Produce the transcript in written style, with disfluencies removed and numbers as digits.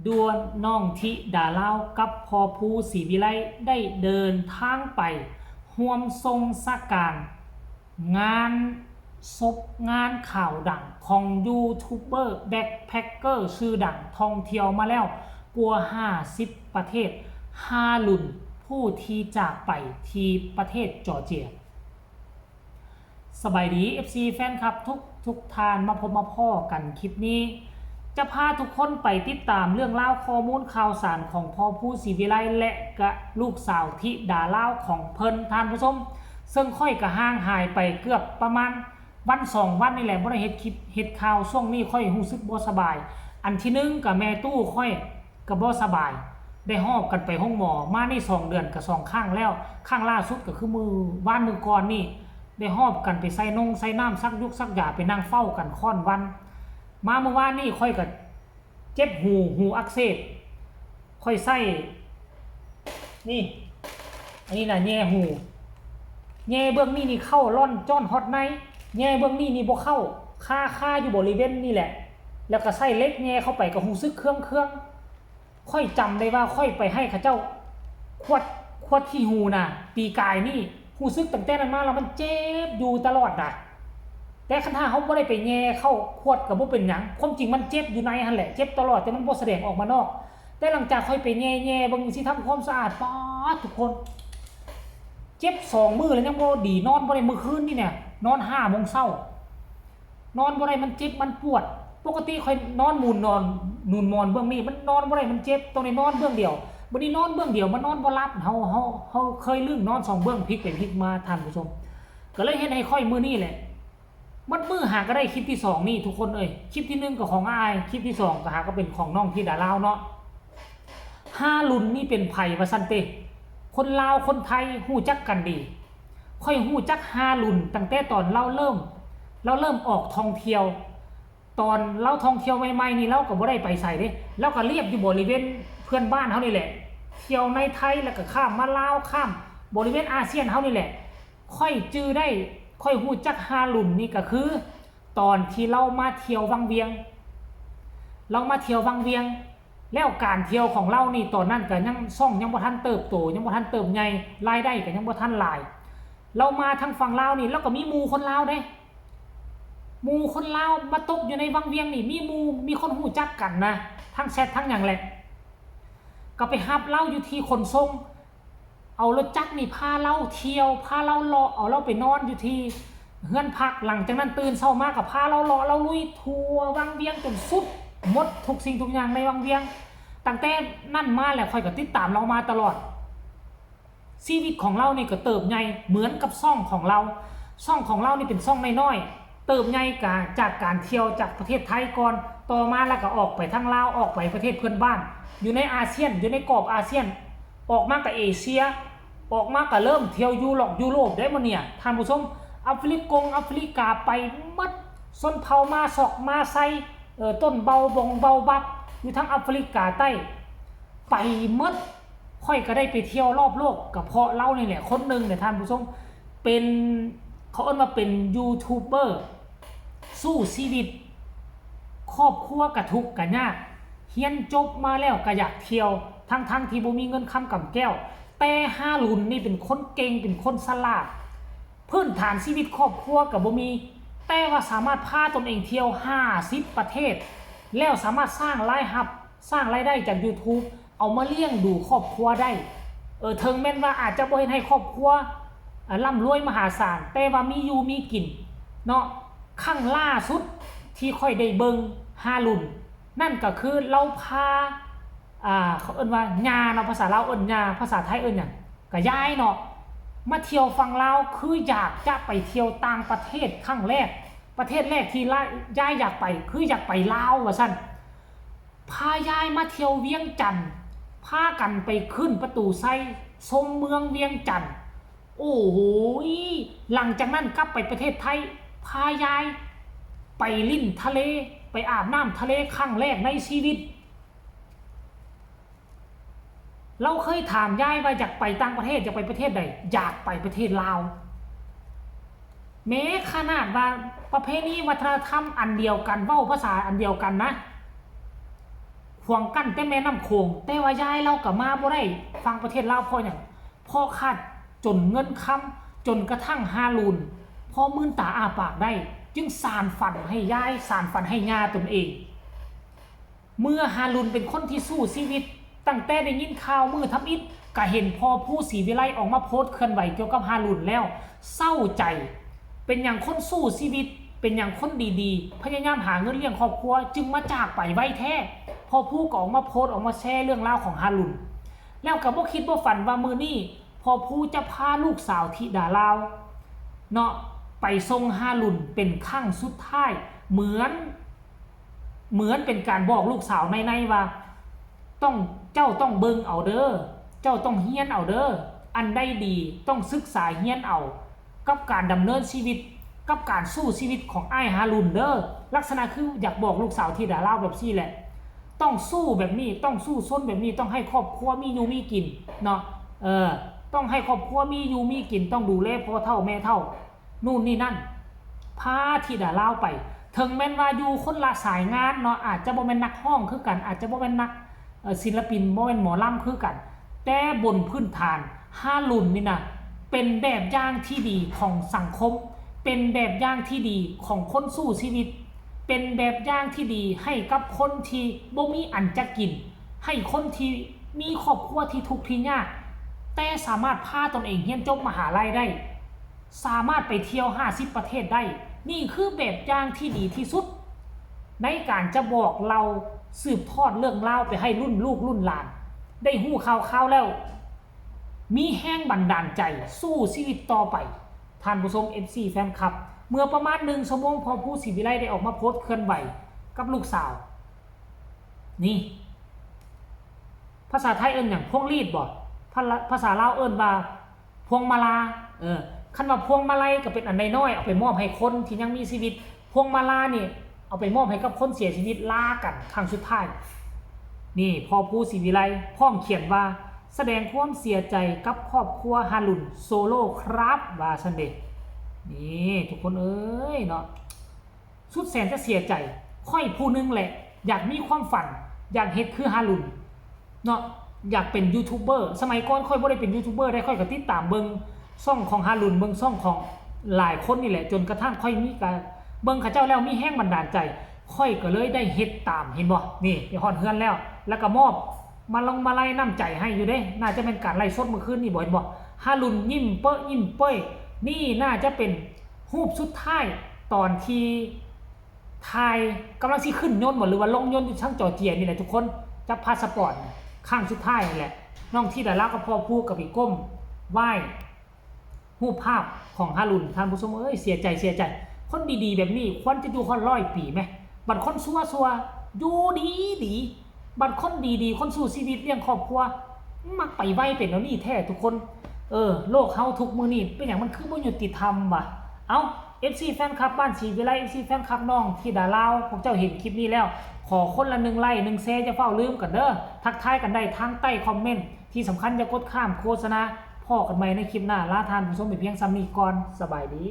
ดวนน้องธิดาลาวกับพอภูศรีวิไลได้เดินทางไปร่วมทรงสักการงานศพงานข่าวดังของยูทูบเบอร์แบ็คแพคเกอร์ชื่อดังท่องเที่ยวมาแล้วกว่า50ประเทศ5รุ่นผู้ที่จากไปที่ประเทศจอร์เจียสบายดี FC แฟนคลับทุกทานมาพบมาพ่อกันคลิปนี้จะพาทุกคนไปติดตามเรื่องเล่าข้อมูลข่าวสารของพ่อผู้ศรีวิไลและกะลูกสาวธิดาเล่าของเพิ่นทานผู้ชมซึ่งค่อยกะห่างหายไปเกือบประมาณวัน2วันนี่แหละบ่ได้เฮ็ดคลิปเฮ็ดข่าวช่วงนี้ค่อยรู้สึกบ่สบายอันที่1กับแม่ตู้ค่อยก็บ่สบายได้หอบกันไปห้องหมอมานี่2เดือนกับ2ครั้งแล้วครั้งล่าสุดก็คือมือก่อนนี่ได้หอบกันไปใส่น้ำซักยุกซักยาไปนั่งเฝ้ากันค่อนวันมาเมื่อวานนี่ค่อยกับเจ็บหูอักเสบค่อยใส่นี่อันนี้น่ะแย่หูแย่เบื้องนี้นี่เข้าร่อนจ้อนฮอตไนแย่เบื้องนี้นี่บ่เข้าค่าอยู่บริเวณนี่แหละแล้วก็ใส่เล็กแย่เข้าไปกับหูซึกเครื่องค่อยจำได้ว่าค่อยไปให้ข้าเจ้าขวดที่หูน่ะปีกายนี่หูซึกตั้งแต่นั้นมาแล้วมันเจ็บอยู่ตลอดน่ะแต่คันถ้าเขาบ่ได้ไปแย่เข้าขวดก็บ่เป็นหยังความจริงมันเจ็บอยู่ในหั่นแหละเจ็บตลอดแต่มันบ่แสดงออกมานอกแต่หลังจากค่อยไปแย่ๆบางสิทำความสะอาดป๊าดทุกคนเจ็บ2มื้อแล้วยังบ่ดีนอนบ่ได้มื้อคืนนี่เนี่ยนอน5 โมงเช้านอนบ่ได้มันเจ็บมันปวดปกติค่อยนอนนูนมอนเบื้องนี้มันนอนบ่ได้มันเจ็บต้องได้นอนเบื้องเดียวบ่ได้นอนเบื้องเดียวมันนอนบ่หลับเฮาเคยลืมนอน2เบื้องพลิกไปพลิกมาท่านผู้ชมก็เลยเฮ็ดให้ค่อยมื้อนี้แหละมันมือหาก็ได้คลิปที่2นี่ทุกคนเอ้ยคลิปที่1ก็ของอายคลิปที่2ก็หาก็เป็นของน้องธิดาลาวเนาะ5รุ่นนี่เป็นไผว่าซั่นเต้คนลาวคนไทยฮู้จักกันดีค่อยฮู้จัก5รุ่นตั้งแต่ตอนเราเริ่มออกท่องเที่ยวตอนเราท่องเที่ยวใหม่ๆนี่เราก็บ่ได้ไปไสเด้เราก็เรียบอยู่บริเวณเพื่อนบ้านเฮานี่แหละเที่ยวในไทยแล้วก็ข้ามมาลาวข้ามบริเวณอาเซียนเฮานี่แหละค่อยจื้อได้ค่อยฮู้จัก5รุ่นนี่ก็คือตอนที่เรามาเที่ยววังเวียงแล้วการเที่ยวของเรานี่ตอนนั้นก็ยังซ่องยังบ่ทันเติบโตยังบ่ทันเติบใหญ่รายได้ก็ยังบ่ทันหลายเรามาทางฝั่งลาวนี่เราก็มีหมู่คนลาวเด้หมู่คนลาวมาตกอยู่ในวังเวียงนี่มีหมู่มีคนฮู้จักกันนะทั้งแชททั้งหยังแหละก็ไปรับเราอยู่ที่ขนส่งเอารถจักรนี่พาเราเที่ยวพาเราเลาะเอาเราไปนอนอยู่ที่เฮือนพักหลังจากนั้นตื่นเช้ามาก็พาเราเลาะเราลุยทัวร์วังเวียงจนสุดหมดทุกสิ่งทุกอย่างในวังเวียงตั้งแต่นั่นมาแล้วค่อยก็ติดตามเรามาตลอดชีวิตของเรานี่ก็เติบใหญ่เหมือนกับช่องของเรานี่เป็นช่องน้อยๆเติบใหญ่จากการเที่ยวจากประเทศไทยก่อนต่อมาแล้วก็ออกไปทางลาวออกไปประเทศเพื่อนบ้านอยู่ในอาเซียนอยู่ในกรอบอาเซียนออกมากับเอเชียออกมาก็เริ่มเที่ยวยุโรปได้มาเนี่ยท่านผู้ชมแอฟริกาไปมัดส้นเผามาศอกมาไซต้นเบาบับอยู่ทั้งแอฟริกาใต้ไปมัดค่อยก็ได้ไปเที่ยวรอบโลกกับเพราะเล่านี่แหละคนหนึ่งเนี่ยท่านผู้ชมเป็นเขาเอิ้นว่าเป็นยูทูบเบอร์สู้ชีวิตครอบครัวกะทุกข์กะยากเรียนจบมาแล้วก็อยากเที่ยวทั้งที่บ่มีเงินค้ำกำแก้วแต่5รุ่นนี่เป็นคนเก่งเป็นคนฉลาดพื้นฐานชีวิตครอบครัวก็บ่มีแต่ว่าสามารถพาตนเองเที่ยว50ประเทศแล้วสามารถสร้างรายได้จาก YouTube เอามาเลี้ยงดูครอบครัวได้ถึงแม้ว่าอาจจะบ่เฮ็ดให้ครอบครัวร่ำรวยมหาศาลแต่ว่ามีอยู่มีกินเนาะครั้งล่าสุดที่ค่อยได้เบิ่ง5รุ่นนั่นก็คือเราพาเขาเอิ้นว่าญาเนาะภาษาลาวเอิ้นญาภาษาไทยเอิ้นหยังก็ยายเนาะมาเที่ยวฝั่งลาวคืออยากจะไปเที่ยวต่างประเทศครั้งแรกประเทศแรกที่ยายอยากไปคืออยากไปลาวว่าซั่นพายายมาเที่ยวเวียงจันทน์พากันไปขึ้นประตูไซชมเมืองเวียงจันทน์โอ้โหหลังจากนั้นกลับไปประเทศไทยพายายไปลิ้นทะเลไปอาบน้ำทะเลครั้งแรกในชีวิตเราเคยถามยายว่าอยากไปต่างประเทศอยากไปประเทศใดอยากไปประเทศลาวแม้ขนาดว่าประเพณีวัฒนธรรมอันเดียวกันเว้าภาษาอันเดียวกันนะ พวงกั้นแต่แม่น้ำโขงแต่ว่ายายเราก็มาบ่ได้ฟังประเทศลาวเพราะหยังเพราะขาดจนเงินค้ำจนกระทั่งฮารุนพอมื่นตาอ้าปากได้จึงสานฝันให้ยายสานฝันให้ย่าตนเองเมื่อฮารุนเป็นคนที่สู้ชีวิตตั้งแต่ได้ยินข่าวมือทำอิฐก็เห็นพอผู้ศรีวิไลออกมาโพสต์เคลื่อนไหวเกี่ยวกับฮารุนแล้วเศร้าใจเป็นอย่างคนสู้ชีวิตเป็นอย่างคนดีๆพยายามหาเงินเลี้ยงครอบครัวจึงมาจากไปไว้แท้พอผู้ก็ออกมาโพสต์ออกมาแชร์เรื่องราวของฮารุนแล้วก็บ่คิดบ่ฝันว่ามื้อนี้พอผู้จะพาลูกสาวธิดาลาวเนาะไปส่งฮารุนเป็นครั้งสุดท้ายเหมือนเป็นการบอกลูกสาวในว่าเจ้าต้องเบิ่งเอาเด้อเจ้าต้องเฮียนเอาเด้ออันใดดีต้องศึกษาเฮียนเอากับการดำเนินชีวิตกับการสู้ชีวิตของอ้ายฮารุนเด้อลักษณะคืออยากบอกลูกสาวธิดาลาวแบบซี่แหละต้องสู้แบบนี้ต้องสู้ซ้นแบบนี้ต้องให้ครอบครัวมีอยู่มีกินเนาะต้องให้ครอบครัวมีอยู่มีกินต้องดูแลพ่อเฒ่าแม่เฒ่านู่นนี่นั่นพาธิดาลาวไปถึงแม้นว่าอยู่คนละสายงานเนาะอาจจะบ่แม่นนักร้องคือกันอาจจะบ่แม่นนักศิลปินบ่แม่นหมอลำคือกันแต่บนพื้นฐานฮารุนนี่นะเป็นแบบอย่างที่ดีของสังคมเป็นแบบอย่างที่ดีของคนสู้ชีวิตเป็นแบบอย่างที่ดีให้กับคนที่บ่มีอันจะกินให้คนที่มีครอบครัวที่ทุกข์ที่ยากแต่สามารถพาตนเองเรียนจบมหาลัยได้สามารถไปเที่ยว50ประเทศได้นี่คือแบบอย่างที่ดีที่สุดในการจะบอกเราสืบทอดเรื่องเล่าไปให้รุ่นลูกรุ่นหลานได้หู้ข่าวแล้วมีแห้งบันดาลใจสู้ชีวิตต่อไปท่านผู้ชม FC แฟนคลับเมื่อประมาณ1 ชั่วโมงพอผู้ศรีวิไลได้ออกมาโพสต์เคลื่อนไหวกับลูกสาวนี่ภาษาไทยเอิ้นอย่างพวงรีดบ่ภาษาลาวเอิ้นว่าพวงมาลาคันว่าพวงมาลัยก็เป็นอันน้อยๆเอาไปมอบให้คนที่ยังมีชีวิตพวงมาลานี่เอาไปมอบให้กับคนเสียชีวิตลากันครั้งสุดท้ายนี่พอผู้ศรีวิไลพร้อมเขียนว่าแสดงความเสียใจกับครอบครัวฮารุนโซโล่ครับว่าซั่นเด้นี่ทุกคนเอ้ยเนาะสุดแสนจะเสียใจค่อยผู้นึงแหละอยากมีความฝันอยากเฮ็ดคือฮารุนเนาะอยากเป็นยูทูบเบอร์สมัยก่อนค่อยบ่ได้เป็นยูทูบเบอร์ได้ค่อยก็ติดตามเบิ่งช่องของฮารุนเบิ่งช่องของหลายคนนี่แหละจนกระทั่งค่อยมีการเบิ่งเขาเจ้าแล้วมีแรงบันดาลใจค่อยก็เลยได้เฮ็ดตามเห็นบ่นี่ไปฮอดเฮือนแล้วก็มอบมาไล่น้ำใจให้อยู่เด้น่าจะเป็นการไล่สดเมื่อคืนนี่บ่เห็นบ่ฮารุนยิ้มเป้อยิ้มเป้ยนี่น่าจะเป็นรูปสุดท้ายตอนที่ถ่ายกำลังสิขึ้นยนต์บ่หรือว่าลงยนต์อยู่ช่างจอเจียนี่แหละทุกคนจับพาสปอร์ตข้างสุดท้ายนี่แหละน้องที่ดาราก็พอพูดกับพี่ก้มไหว้รูปภาพของฮารุนท่านผู้ชมเอ้ยเสียใจคนดีๆแบบนี้ควรจะอยู่คน100 ปีไหมบัดคนซัวอยู่ดีบัดคนดีๆคนสู้ชีวิตเลี้ยงครอบครัวมักไปไวเป็นแล้วนี่แท้ทุกคนโลกเฮาทุกมื้อนี้เป็นอย่างมันคือบ่ยุติธรรมว่ะเอ้า FC แฟนคลับบ้านศรีวิไล FC แฟนคลับน้องที่ดาลาวพวกเจ้าเห็นคลิปนี้แล้วขอคนละ1 ไลค์1 แชร์จะเฝ้าลืมกันเด้อทักทายกันได้ทางใต้คอมเมนต์ที่สำคัญอย่ากดข้ามโฆษณาพอกันใหม่ในคลิปหน้าลาท่านผู้ชมไปเพียงซ้ำนี้ก่อนสบายดี